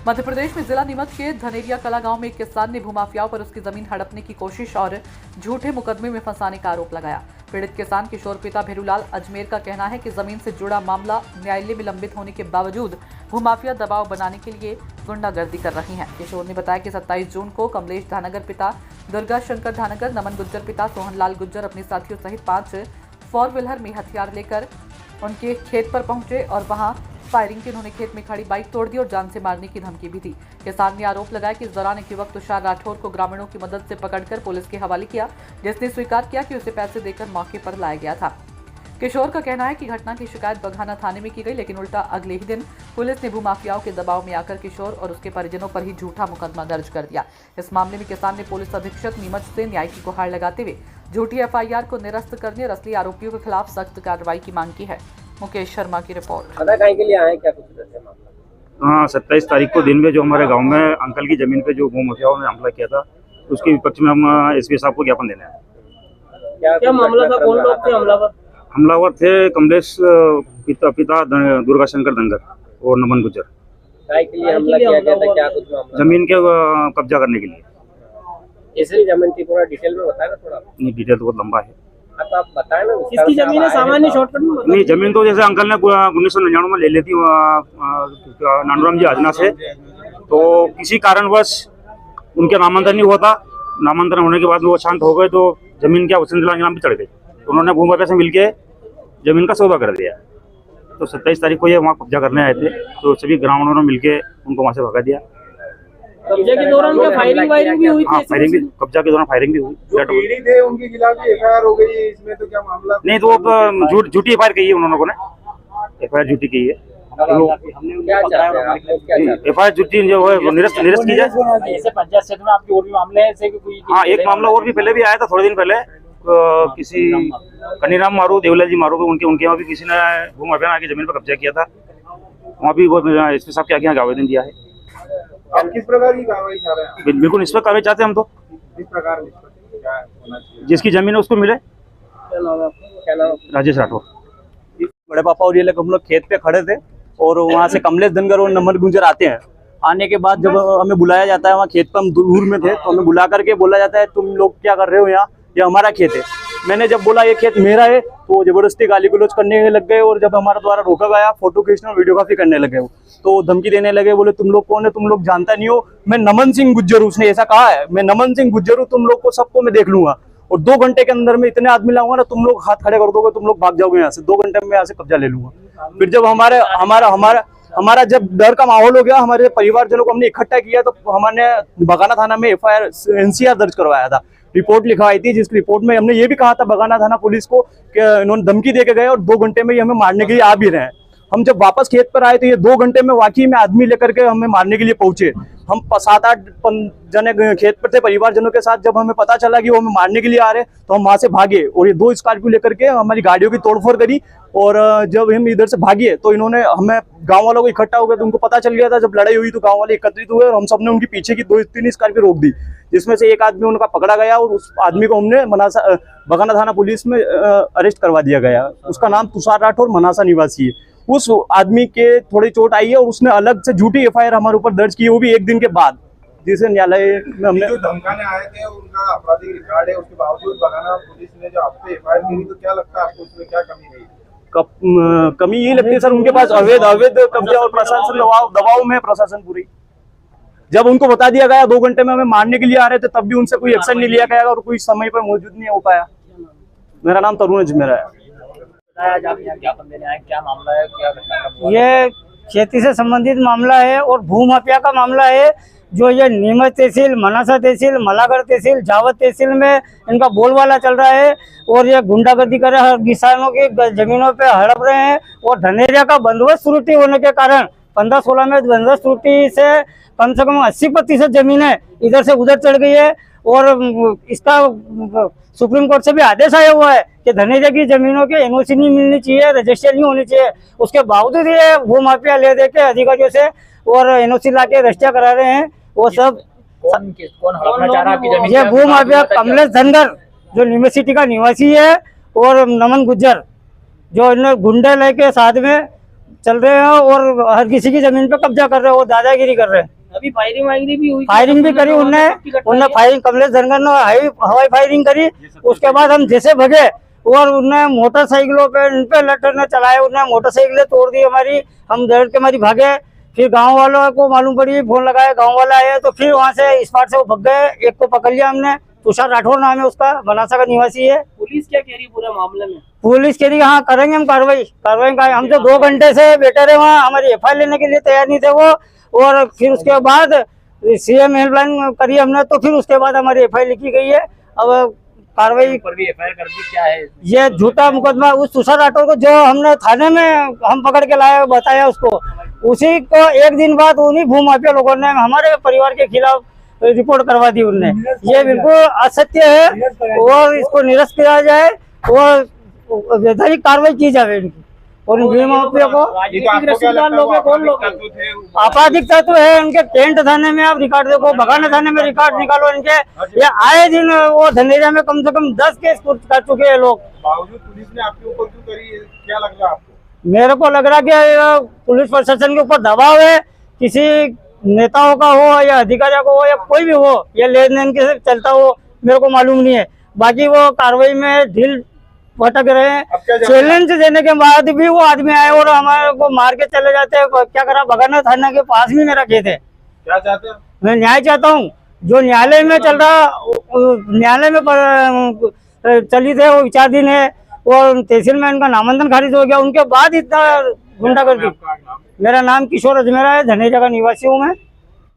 मध्य प्रदेश में जिला नीमच के धनेरिया कला गांव में एक किसान ने भूमाफियाओं पर उसकी जमीन हड़पने की कोशिश और झूठे मुकदमे में फंसाने का आरोप लगाया। पीड़ित किसान किशोर पिता भेरूलाल अजमेर का कहना है कि जमीन से जुड़ा मामला न्यायालय में लंबित होने के बावजूद भूमाफिया दबाव बनाने के लिए गुंडागर्दी कर रही हैं। किशोर ने बताया कि 27 जून को कमलेश धानागर पिता दुर्गा शंकर धानागर, नमन गुज्जर पिता सोहनलाल गुज्जर अपने साथियों सहित 5 फोर व्हीलर में हथियार लेकर उनके खेत पर पहुंचे और वहां फायरिंग की। उन्होंने खेत में खड़ी बाइक तोड़ दी और जान से मारने की धमकी भी दी। किसान ने आरोप लगाया कि इस दौरान एक युवक तुषार राठौर को ग्रामीणों की मदद से पकड़कर पुलिस के हवाले किया, जिसने स्वीकार किया कि उसे पैसे देकर मौके पर लाया गया था। किशोर का कहना है कि घटना की शिकायत बघाना थाने में की गई, लेकिन उल्टा अगले ही दिन पुलिस ने भूमाफियाओं के दबाव में आकर किशोर और उसके परिजनों पर ही झूठा मुकदमा दर्ज कर दिया। इस मामले में किसान ने पुलिस अधीक्षक नीमच से न्याय की गुहार लगाते हुए झूठी FIR को निरस्त करने और असली आरोपियों के खिलाफ सख्त कार्रवाई की मांग की है। मुकेश शर्मा की रिपोर्ट। के लिए आए क्या कुछ हाँ, 27 तारीख को दिन में जो हमारे गांव में अंकल की जमीन पे जो भूमाफियाओं ने हमला किया था, उसके विपक्ष में हम SP साहब को ज्ञापन देने आए। क्या मामला था? कौन लोग थे हमलावर? हमलावर थे कमलेश पिता दुर्गा शंकर धनगर और नमन गुज्जर। के लिए हमला किया गया था? क्या कुछ मामला? जमीन के कब्जा करने के लिए। कैसी जमीन थी, पूरा डिटेल में बताएगा थोड़ा? नहीं, डिटेल तो बहुत लंबा है। तो आप बताएं ना, किसकी जमीन है? सामान्य शॉर्टकट में नहीं, जमीन तो जैसे अंकल ने 1999 में ले ली थी नानूराम जी आजना से, तो किसी कारणवश उनके नामांतरण नहीं हुआ था। नामांतरण होने के बाद वो शांत हो गए तो जमीन क्या वसंत के नाम पे चढ़ गई। तो उन्होंने भूमाफिया से मिलके जमीन का सौदा कर दिया। तो 27 तारीख को ये वहाँ कब्जा करने आए थे, तो सभी ग्रामीणों ने मिलके उनको वहाँ से भगा दिया। कब्जे के दौरान क्या फायरिंग भी हुई थी? हाँ, फायरिंग भी, कब्जा के दौरान फायरिंग भी हुई। थे उनके खिलाफ FIR हो गई, इसमें तो क्या मामला? नहीं, तो वो झूठी FIR की है उन्होंने, FIR झूठी की है। FIR झूठी जो है निरस्त की जाए। ऐसे पंचायत क्षेत्र में आपके और भी मामले हैं ऐसे? कोई? हाँ, एक मामला और भी पहले भी आया था, थोड़े दिन पहले। किसी कनीराम मारू, देवलाल जी मारू, उनके यहाँ भी किसी ने भूमाफिया की जमीन पर कब्जा किया था। वहाँ भी वो SP साहब के आगे आवेदन दिया है। आप किस प्रकार की कार्रवाई चाह रहे हैं? बिल्कुल इस पर कार्रवाई चाहते हैं हम तो। किस प्रकार क्या होना चाहिए? जिसकी जमीन है उसको मिले। क्या नाम? राजेश राठौर। बड़े पापा और ये लोग हम लोग खेत पे खड़े थे और वहाँ से कमलेश धनगर और नमन गुज्जर आते हैं। आने के बाद जब हमें बुलाया जाता है, वहाँ खेत पर हम दूर में थे, तो हमें बुला करके बोला जाता है तुम लोग क्या कर रहे हो यहाँ, ये हमारा खेत है। मैंने जब बोला ये खेत मेरा है तो जबरदस्ती गाली गलौज करने लग गए और जब हमारे द्वारा रोका गया फोटो खींचना वीडियोग्राफी करने लगे तो धमकी देने लगे। बोले तुम लोग कौन है, तुम लोग जानता नहीं हो, मैं नमन सिंह गुज्जर हूँ। उसने ऐसा कहा है, मैं नमन सिंह गुज्जर हूँ, तुम लोग को सबको मैं देख लूंगा और 2 घंटे के अंदर में इतने आदमी लाऊंगा ना, तुम लोग हाथ खड़े कर दोगे, तुम लोग भाग जाओगे यहाँ से। 2 घंटे में यहाँ से कब्जा ले लूंगा। फिर जब हमारा जब डर का माहौल हो गया, हमारे परिवारजनों को हमने इकट्ठा किया तो हमने बघाना थाना में FIR NCR दर्ज करवाया था, रिपोर्ट लिखवाई थी, जिस रिपोर्ट में हमने ये भी कहा था बघाना थाना पुलिस को कि इन्होंने धमकी दे के गए और 2 घंटे में ये हमें मारने के लिए आ भी रहे हैं। हम जब वापस खेत पर आए तो ये 2 घंटे में वाकई में आदमी लेकर के हमें मारने के लिए पहुंचे। हम 7-8 जने खेत पर थे परिवारजनों के साथ। जब हमें पता चला कि वो हमें मारने के लिए आ रहे तो हम वहां से भागे और ये 2 स्कॉर्पियो लेकर के हमारी गाड़ियों की तोड़फोड़ करी। और जब हम इधर से भागे तो इन्होंने हमें गाँव वालों को इकट्ठा हो गया तो उनको पता चल गया था। जब लड़ाई हुई तो गाँव वाले एकत्रित हुए और हम सबने उनके पीछे की 2-3 स्कॉर्पियो रोक दी, जिसमें से एक आदमी उनका पकड़ा गया और उस आदमी को हमने बघाना थाना पुलिस में अरेस्ट करवा दिया गया। उसका नाम तुषार राठौर मनासा निवासी है। उस आदमी के थोड़ी चोट आई है और उसने अलग से झूठी FIR हमारे ऊपर दर्ज की है, वो भी 1 दिन के बाद, जिसे न्यायालय में हमने जो धमकाने आए थे उनका आपराधिक रिकॉर्ड है, उसके बावजूद बघाना पुलिस ने जो आप पे FIR की, तो क्या लगता है आपको उसमें क्या कमी रही? कमी यही लगती है सर, उनके पास अवैध कब्जा और प्रशासन दबाव में प्रशासन पूरी। जब उनको बता दिया गया 2 घंटे में हमें मारने के लिए आ रहे थे, तब भी उनसे कोई एक्शन नहीं लिया गया और कोई समय पर मौजूद नहीं हो पाया। मेरा नाम तरुण अजमेर है। ज्ञापन देने आए, क्या मामला है, क्या घटना? ये खेती से संबंधित मामला है और भूमाफिया का मामला है, जो ये नीमच तहसील, मनासा तहसील, मलागढ़ तहसील, जावत तहसील में इनका बोलबाला चल रहा है और ये गुंडागर्दी कर रहे हैं, किसानों की जमीनों पे हड़प रहे हैं। और धनेरिया का बंदोबस्त त्रुटि होने के कारण 15-16 में बंदोबस्त त्रुटि से कम 80% जमीनें इधर से उधर चढ़ गई है और इसका सुप्रीम कोर्ट से भी आदेश आया हुआ है कि धनेरिया की जमीनों के NOC नहीं मिलनी चाहिए, रजिस्ट्रेशन नहीं होनी चाहिए। उसके बावजूद ये भूमाफिया ले दे के अधिकारियों से और NOC ला के रजिस्ट्रिया करा रहे हैं। वो सब कौन हड़पना चाह रहा है? ये भूमाफिया कमलेश धनगर जो नीमच सिटी का निवासी है और नमन गुज्जर जो इन्हें गुंडे लेके साथ में चल रहे हैं और हर किसी की जमीन पे कब्जा कर रहे हैं, वो दादागिरी कर रहे हैं। अभी फायरिंग वायरिंग भी हुई, फायरिंग भी करी उनने फायरिंग, कमलेश धनगर ने हवाई फायरिंग करी। उसके बाद हम जैसे भगे और उनने मोटरसाइकिलों पे इन पे लटने चलाए, उनने मोटरसाइकिलें तोड़ दी हमारी, हम डर के मारी भागे। फिर गांव वालों को मालूम पड़ी, फोन लगाया, गांव वाले आए तो फिर वहां से स्पॉट से वो भग गए। एक को पकड़ लिया हमने, तुषार राठौर नाम है उसका, बनासा का निवासी है। पुलिस क्या कह रही है पूरे मामले में? पुलिस कह रही हाँ करेंगे हम कार्रवाई का। हम तो 2 घंटे से बैठे रहे वहाँ, हमारी एफआईआर लेने के लिए तैयार नहीं थे वो। और फिर उसके बाद सीएम हेल्पलाइन करी हमने, तो फिर उसके बाद हमारी एफआईआर लिखी गई है। अब कार्रवाई पर भी एफआईआर कर दी, क्या है ये झूठा मुकदमा उस तुषार राठौर को जो हमने थाने में हम पकड़ के लाए, बताया उसको, उसी को एक दिन बाद उन्हीं भूमाफिया लोगों ने हमारे परिवार के खिलाफ रिपोर्ट करवा दी उनने। ये बिल्कुल असत्य है और इसको निरस्त किया जाए और वैधानिक कार्रवाई की जाए इनकी और इन भूमाफिया को। राजनीतिक रिश्तेदार लोग हैं, कौन लोग हैं? आपराधिक तत्व है उनके। कैंट थाने में आप रिकॉर्ड देखो, बगाना थाने में रिकॉर्ड निकालो इनके। ये आए दिन वो धनेरिया में कम से कम 10 केस कर चुके हैं लोग। बावजूद पुलिस ने आपके ऊपर क्यों करी, क्या लग रहा है आपको? मेरे को लग रहा कि पुलिस प्रशासन के ऊपर दबाव है, किसी नेताओं का हो या अधिकारियों को हो या कोई भी हो, या लेन देन के चलता हो, मेरे को मालूम नहीं है। बाकी वो कार्रवाई में ढील भटक रहे हैं। चैलेंज देने के बाद भी वो आदमी आए और हमारे को मार के चले जाते हैं। क्या करा, बगाना थाना के पास भी मेरा खेत है। क्या चाहते हैं? मैं न्याय चाहता हूँ। जो न्यायालय में चल रहा, न्यायालय में चली थे वो विचाराधीन है और तहसील में इनका नामांकन खारिज हो गया, उनके बाद इतना गुंडागर्दी। मेरा नाम किशोर अजमेरा है, धनेरिया का निवासी हूँ मैं।